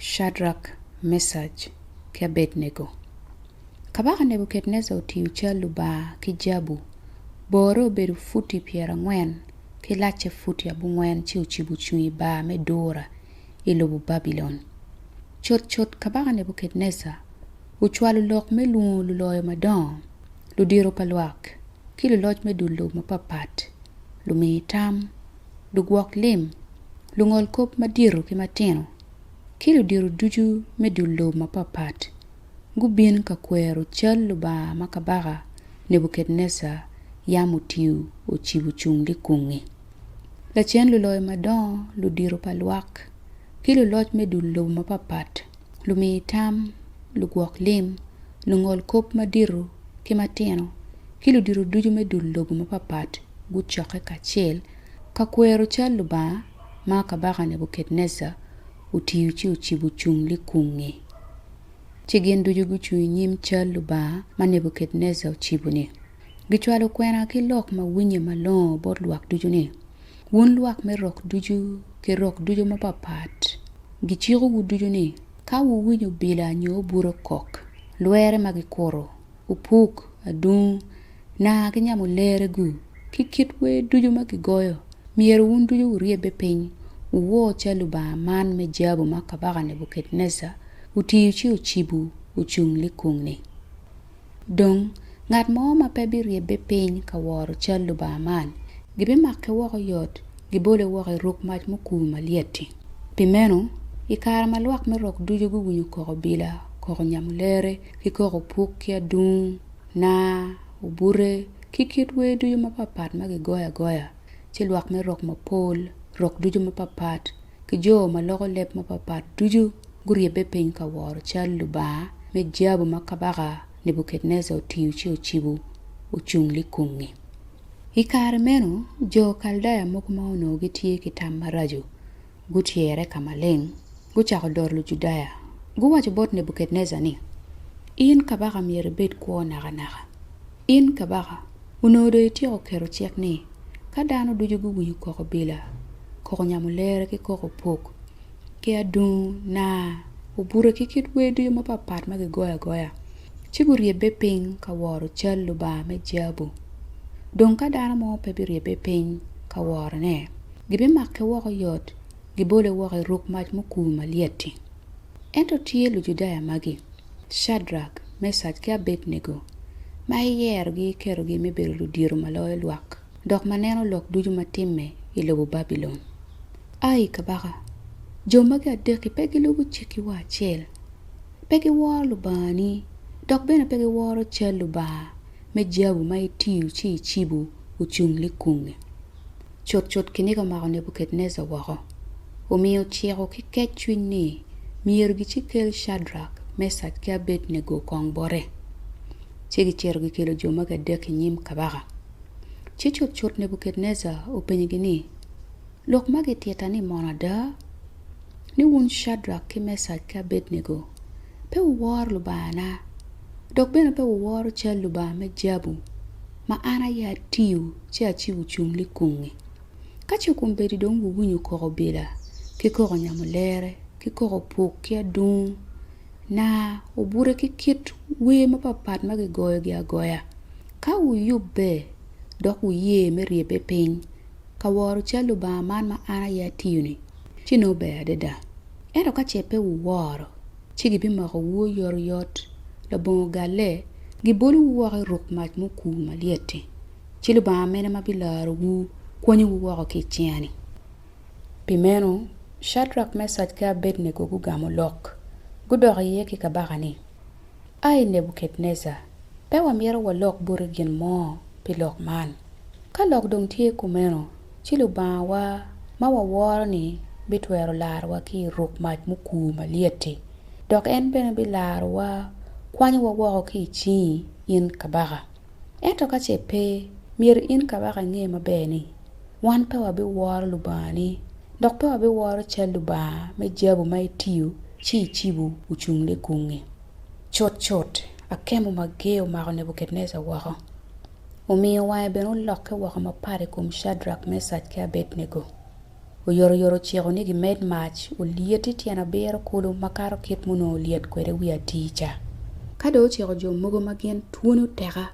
Shadrach, Meshach ki Abednego. Kabaka Nebukadneza otiyo cal luba ki jabu. Boro obedo futi 40 ki lache futi 4 ci ocibo cunyi ba me dora I lobo Babylon. Chot kabaka Nebukadneza uchwalo lok me luo luloyo madon, ludiro palwak, ki luloj me dullo mapapat, lumi tam, lugwok lim, lungol kop madiro ki matino, ki ludiro duju me dullo mapapat. Gubin ka kwero chal luba makabaka Nebukadneza yamutiyu ochibu chungli kungi. Lachen luloyo madon, ludiro palwak, ki luloj me dullo mapapat, lumi tam, lugwok lim, lungol kop madiro ki matino, ki ludiro duju me dullo mapapat, guchoke kachel, ka kwero chal luba makabaka Nebukadneza utiyu ci ochibu chungli kungi. Chigen duju guchu nyim chal luba ma Nebukadneza ochibu ni. Gichwalo kwena ki lok ma winye malon bot luak duju ni. Wun luak me rok duju ki rok duju mapapat. Gichigo gu duju ni. Ka wu winyo bila nyo buro kok. Luere magikoro. Upuk, adung, na kinyamu lere gu. Kikitwe duju magigoyo. Miero wun duju uriebe piny. Uwo chal luba man me jabu makabaka Nebukadneza. Utiyu ci ochibu uchungli kungni. Dong, ngat mo ma pebi riebe piny ka woro chal luba man. Gibe makke wako yot, gibole wako ruk mach muku malieti. Pimeno, ikara malwak me rok duju gugunyu koko bila, koko nyamulere, ki koko puk ki adung, na, ubure, kikitwe duju mapapat magigoya. Ci lwak me rok mapol, rok duju mapapat, ki jo maloko lep mapapat duju, guriebe piny ka woro chal luba me jabu makabaka Nebukadneza utiyu ci ochibu uchungli kungi. Ikare meno jo Kaldaya moko ma ono gitie kitam maraju gutiere kamaleng guchako dorlu Judaya guwacho bot Nebukadneza ni in kabaka miere bet kuo naga. In kabaka unodo itiyo kero chek ni kadano duju gugunyu koko bila koko nyamulere ki koko pok ki adung na ubure kikitwe duju mapapat magigoya chiguriebe piny ka woro chal luba me jabu. Dong ka dana mo pebi riebe piny ka woro ne. Gibe makke wako yot, gibole wako ruk mach muku malieti. Ento tiye lu Judaya magi, Shadrach, Meshach ki Abednego, ma iyer gi kero gi meberu ludiro maloyo luak, dok maneno lok duju matimme I lobo Babylon. Ai kabaka, jo magi adeki pegi lugu chiki wa chel. Pegi woro lubani, dok bena pegi woro chal luba me jabu ma itiyu ci ichibu uchungli kungi. Chot kiniga mako Nebukadneza wako. Umiyo chieko ki kechwin ni miyer gi chikel Shadrach, Meshach ki Abednego kong bore. Chigi chero gi kelo jo maga deki nyim kabaka. Chi chot Nebukadneza upenyigi ni lok magi tieta ni mona da. Ni wun Shadrach ki Meshach ki Abednego pe uwar lubana. Dok bena pe uwar chal luba me jabu ma ana ya tiyu ci achibu chungli kungi. Kachi kumbedi dong wugunyu koko bila, ki koko nyamulere, ki koko puk ki adung, na ubure ki kit we mapapat magigoyo gi agoya. Ka uyube, dok uye me riebe piny, ka woro chal luba man ma ana ya tiyu ni, chino be adeda. Ero kachepe uwaro, chigi bimako uwo yor yot, labongo gale, gibolu wako ruk mach muku malieti. Chilo ba amene mabilaro wu kwenye wako kichiani. Pimeno, Shadrach, Meshach ki Abednego gugamo lok. Gudori ye ki kabaka ni. Ai Nebukadneza, pewa miero wa lok bure gin mo pi lok man. Ka lok dong tie kumeno, chilo ba wa mawa waro ni bitwero larwa ki ruk mach muku malieti. Dok en bene bilarwa kwenye wako kichi in kabaka. Eto kachepe mir in kabaka nge mabeni. Wan pewa bi waro lubani. Dok pewa bi waro chal luba me jabu ma itiyu ci ichibu uchungli kungi. Chot akemu mageo mako Nebukadneza wako. Umiyo wae beno loke wako mapare kum Shadrach, Meshach ki Abednego. yoro chego ni gi med mach lieti tiena bero kulu makaro kit muno liet kwere wi aticha kado chego jo mogo magien tuono teka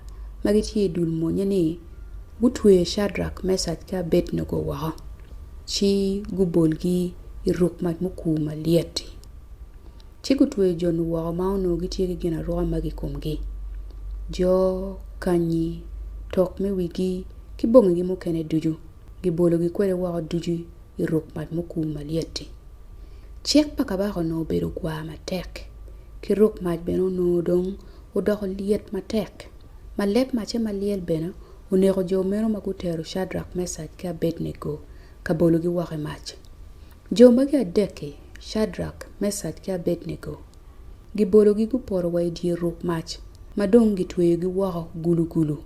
magitie dul monye ni gutwe Shadrach Meshach ka Abednego wa chi gubolgi iruk mach mukuma lieti chi gutwe jon wa maono gitie gi gina roa magi kumgi jo kanyi tok me wigi kibongi gi mukene duju gibolo gi kwere wa duju iruk mach mukuma lieti chek pakabako no bedo gwa matek kiruk mach beno no dong udoko liet matek malep mache maliel beno unego jo meno magutero Shadrach Meshach ka Abednego kabolo gi wake mach jo magi adeke Shadrach Meshach ka Abednego gibolo gi guporo wa idie ruk mach madong gitweyo gi wako gulu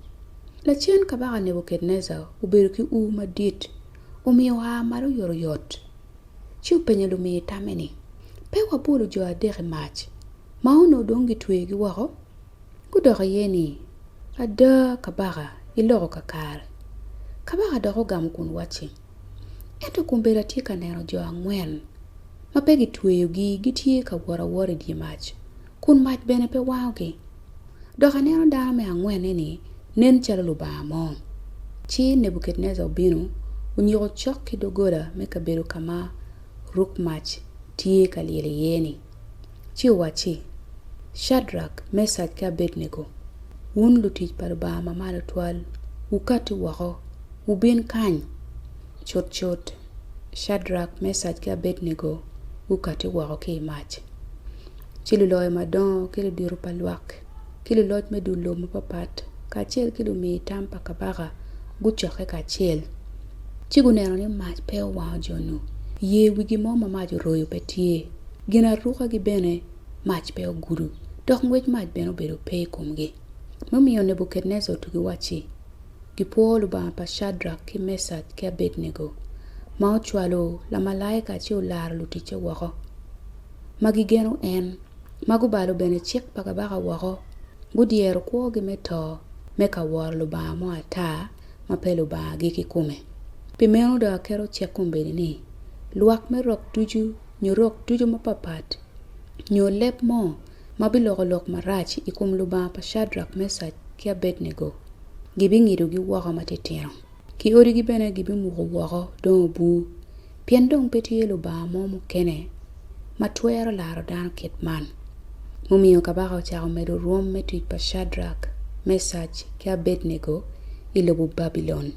la chien kabaka Nebukadneza ubedo ki madit umiyo ha maro yoro yot chi upenye lumi tameni pe wabolo jo adeke mach maono dong gitweyo gi wako gudoko yeni ada kabaka iloko kakare kabaka doko gam kun wachi eto kumbera tika nero jo angwen mapegi tweyo gi gitie ka wara di mach kun mach bene pe wawgi doka nero dano me angwen ni nen chalo luba mo chi Nebukadneza obino unyiko chok kidogoda me kabedo kama ruk mach tie ka liele yeni chi wachi Shadrach Meshach ka Abednego un lutich par ba mamalo twal ukati wako ubin kany chot Shadrach Meshach ka Abednego ukati wako ki mach chilu loy madon kilu diru palwak kilu loj medulo mapapat kachel kilu mi tampa kabaka guchoke kachel chigu neno ni mach peo wao jonu ye wigi moma mach royo petie gina ruka gi bene mach peo guru dok ngwech mach beno bedo pe kumgi mumiyo Nebukadneza tugi wachi gipolo ba pa Shadrach ki Meshach ki Abednego ma ochwalo la malaika chi ular lutiche wako magigeno en magubalo bene chik pakabaka wako gudiero kuo gi meto meka warlo ba mo ata mapelo ba giki kume pimeno da kero chek kumbeni ni luak me rok tuju nyorok tuju mapapat nyo lep mo mabiloko lok marach ikum luba pa Shadrach Meshach ki Abednego gibi ngido gi wako matitino ki ori gi bene gibi muko wako don bu pien dong peti luba mo mukene matwero laro dano kitman mumiyo kabaka uchako medo ruom metuj pa Shadrach Meshach ki Abednego ilobu Babylon